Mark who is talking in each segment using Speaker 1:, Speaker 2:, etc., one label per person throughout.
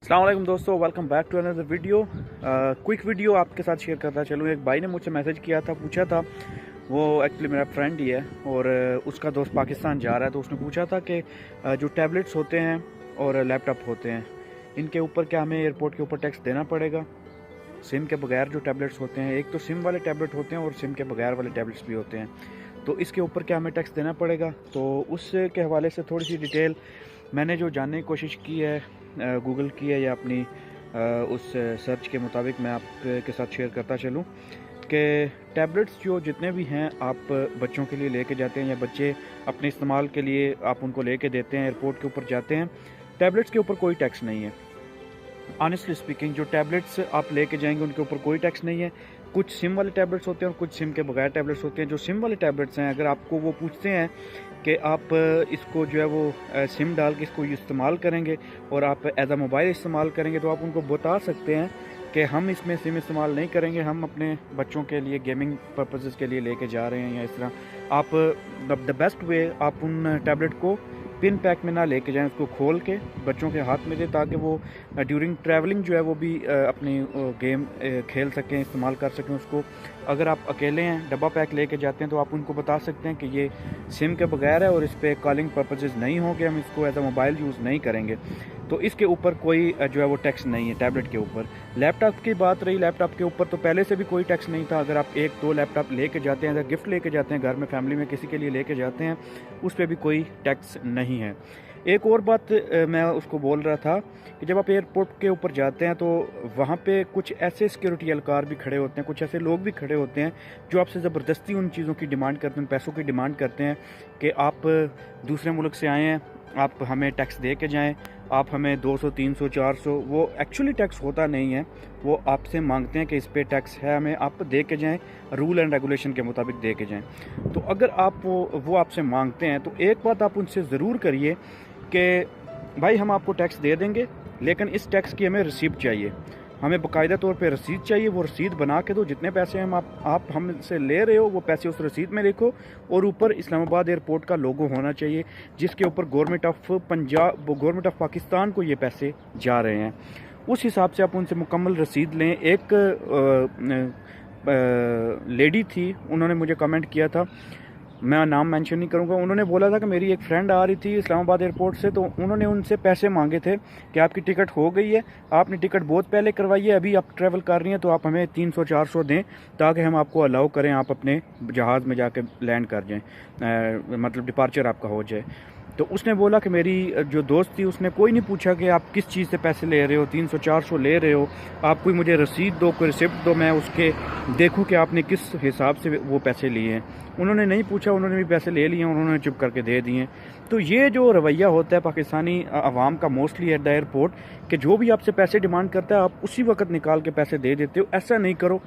Speaker 1: अस्सलाम वालेकुम दोस्तों, welcome back to another video. Quick video आपके साथ शेयर करता चलूँ। एक भाई ने मुझसे मैसेज किया था, पूछा था, वो एक्चुअली मेरा फ्रेंड ही है और उसका दोस्त पाकिस्तान जा रहा है, तो उसने पूछा था कि जो टैबलेट्स होते हैं और लैपटॉप होते हैं, इनके ऊपर क्या हमें एयरपोर्ट के ऊपर टैक्स देना पड़ेगा। सिम के बगैर जो टैबलेट्स होते हैं, एक तो सिम वाले टैबलेट होते हैं और सिम के बगैर वाले टैबलेट्स भी होते हैं, तो इसके ऊपर क्या हमें टैक्स देना पड़ेगा। तो उसके हवाले से थोड़ी सी डिटेल मैंने जो जानने की कोशिश की है, गूगल की है या अपनी उस सर्च के मुताबिक मैं आपके साथ शेयर करता चलूँ कि टैबलेट्स जो जितने भी हैं आप बच्चों के लिए लेके जाते हैं या बच्चे अपने इस्तेमाल के लिए आप उनको लेके देते हैं, एयरपोर्ट के ऊपर जाते हैं, टैबलेट्स के ऊपर कोई टैक्स नहीं है। ऑनेस्टली स्पीकिंग, जो टैबलेट्स आप लेके जाएंगे उनके ऊपर कोई टैक्स नहीं है। कुछ सिम वाले टैबलेट्स होते हैं और कुछ सिम के बगैर टैबलेट्स होते हैं। जो सिम वाले टैबलेट्स हैं, अगर आपको वो पूछते हैं कि आप इसको जो है वो सिम डाल के इसको इस्तेमाल करेंगे और आप एज आ मोबाइल इस्तेमाल करेंगे, तो आप उनको बता सकते हैं कि हम इसमें सिम इस्तेमाल नहीं करेंगे, हम अपने बच्चों के लिए गेमिंग पर्पसेस के लिए लेके जा रहे हैं या इस तरह। आप द बेस्ट वे, आप उन टैबलेट को पिन पैक में ना लेके जाएं, उसको खोल के बच्चों के हाथ में दें ताकि वो ड्यूरिंग ट्रैवलिंग जो है वो भी अपनी गेम खेल सकें, इस्तेमाल कर सकें उसको। अगर आप अकेले हैं, डब्बा पैक लेके जाते हैं, तो आप उनको बता सकते हैं कि ये सिम के बगैर है और इस पर कॉलिंग पर्पसेस नहीं होंगे, हम इसको एज अ मोबाइल यूज़ नहीं करेंगे, तो इसके ऊपर कोई जो है वो टैक्स नहीं है टैबलेट के ऊपर। लैपटॉप की बात रही, लैपटॉप के ऊपर तो पहले से भी कोई टैक्स नहीं था। अगर आप एक दो लैपटॉप लेके जाते हैं, अगर गिफ्ट लेके जाते हैं, घर में फैमिली में किसी के लिए लेके जाते हैं, उस पर भी कोई टैक्स नहीं है। एक और बात मैं उसको बोल रहा था कि जब आप एयरपोर्ट के ऊपर जाते हैं तो वहाँ पे कुछ ऐसे सिक्योरिटी एहलकार भी खड़े होते हैं, कुछ ऐसे लोग भी खड़े होते हैं जो आपसे ज़बरदस्ती उन चीज़ों की डिमांड करते हैं, पैसों की डिमांड करते हैं कि आप दूसरे मुल्क से आए हैं, आप हमें टैक्स दे के जाएँ, आप हमें 200, 300, 400, वो एक्चुअली टैक्स होता नहीं है, वो आपसे मांगते हैं कि इस पे टैक्स है, हमें आप दे के जाएँ, रूल एंड रेगुलेशन के मुताबिक दे के जाएँ। तो अगर आप वो आपसे मांगते हैं तो एक बात आप उनसे ज़रूर करिए कि भाई हम आपको टैक्स दे देंगे, लेकिन इस टैक्स की हमें रसीद चाहिए, हमें बाकायदा तौर पे रसीद चाहिए। वो रसीद बना के दो, जितने पैसे हम आप हमसे ले रहे हो वो पैसे उस रसीद में लिखो और ऊपर इस्लामाबाद एयरपोर्ट का लोगो होना चाहिए जिसके ऊपर government of Punjab, government of Pakistan को ये पैसे जा रहे हैं। उस हिसाब से आप उनसे मुकम्मल रसीद लें। एक लेडी थी, उन्होंने मुझे कमेंट किया था, मैं नाम मेंशन नहीं करूंगा, उन्होंने बोला था कि मेरी एक फ्रेंड आ रही थी इस्लामाबाद एयरपोर्ट से, तो उन्होंने उनसे पैसे मांगे थे कि आपकी टिकट हो गई है, आपने टिकट बहुत पहले करवाई है, अभी आप ट्रैवल कर रही हैं, तो आप हमें 300-400 दें ताकि हम आपको अलाउ करें, आप अपने जहाज़ में जाके लैंड कर जाएं, मतलब डिपार्चर आपका हो जाए। तो उसने बोला कि मेरी जो दोस्त थी उसने कोई नहीं पूछा कि आप किस चीज़ से पैसे ले रहे हो, 300-400 ले रहे हो, आप कोई मुझे रसीद दो, कोई रिसिप्ट दो, मैं उसके देखूं कि आपने किस हिसाब से वो पैसे लिए हैं। उन्होंने नहीं पूछा, उन्होंने भी पैसे ले लिए, उन्होंने चुप करके दे दिए। तो ये जो रवैया होता है पाकिस्तानी अवाम का मोस्टली एट द एयरपोर्ट, कि जो भी आपसे पैसे डिमांड करता है आप उसी वक्त निकाल के पैसे दे देते हो, ऐसा नहीं करो।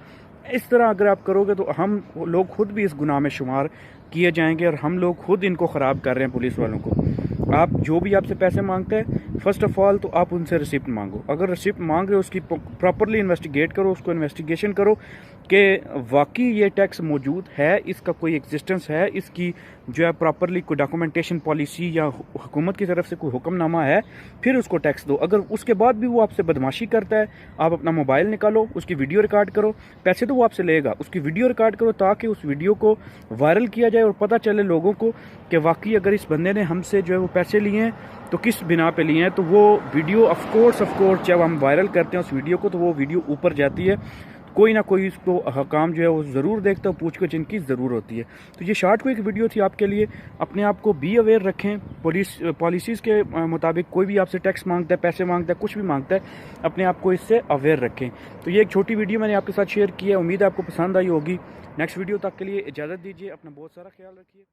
Speaker 1: इस तरह अगर आप करोगे तो हम लोग खुद भी इस गुनाह में शुमार किए जाएंगे और हम लोग खुद इनको ख़राब कर रहे हैं पुलिस वालों को। आप जो भी आपसे पैसे मांगते हैं, फर्स्ट ऑफ ऑल तो आप उनसे रिसिप्ट मांगो। अगर रिसिप्ट मांग रहे हो उसकी प्रॉपरली इन्वेस्टिगेट करो, उसको इन्वेस्टिगेशन करो कि वाकई ये टैक्स मौजूद है, इसका कोई एग्जिस्टेंस है, इसकी जो है प्रॉपरली कोई डॉक्यूमेंटेशन पॉलिसी या हुकूमत की तरफ से कोई हुक्मनामा है, फिर उसको टैक्स दो। अगर उसके बाद भी वो आपसे बदमाशी करता है, आप अपना मोबाइल निकालो, उसकी वीडियो रिकॉर्ड करो, पैसे तो वो आपसे लेगा, उसकी वीडियो रिकॉर्ड करो ताकि उस वीडियो को वायरल किया जाए और पता चले लोगों को कि वाकई अगर इस बंदे ने हमसे जो है वो पैसे लिए हैं तो किस बिना पे लिए हैं। तो वो वीडियो ऑफ कोर्स जब हम वायरल करते हैं उस वीडियो को, तो वो वीडियो ऊपर जाती है, कोई ना कोई इसको हकाम जो है वो ज़रूर देखता है, पूछ के इनकी ज़रूर होती है। तो ये शॉर्ट को एक वीडियो थी आपके लिए। अपने आप को बी अवेयर रखें, पॉलिसीज़ के मुताबिक कोई भी आपसे टैक्स मांगता है, पैसे मांगता है, कुछ भी मांगता है, अपने आप को इससे अवेयर रखें। तो ये एक छोटी वीडियो मैंने आपके साथ शेयर की है, उम्मीद है आपको पसंद आई होगी। नेक्स्ट वीडियो तक के लिए इजाज़त दीजिए, अपना बहुत सारा ख्याल रखिए।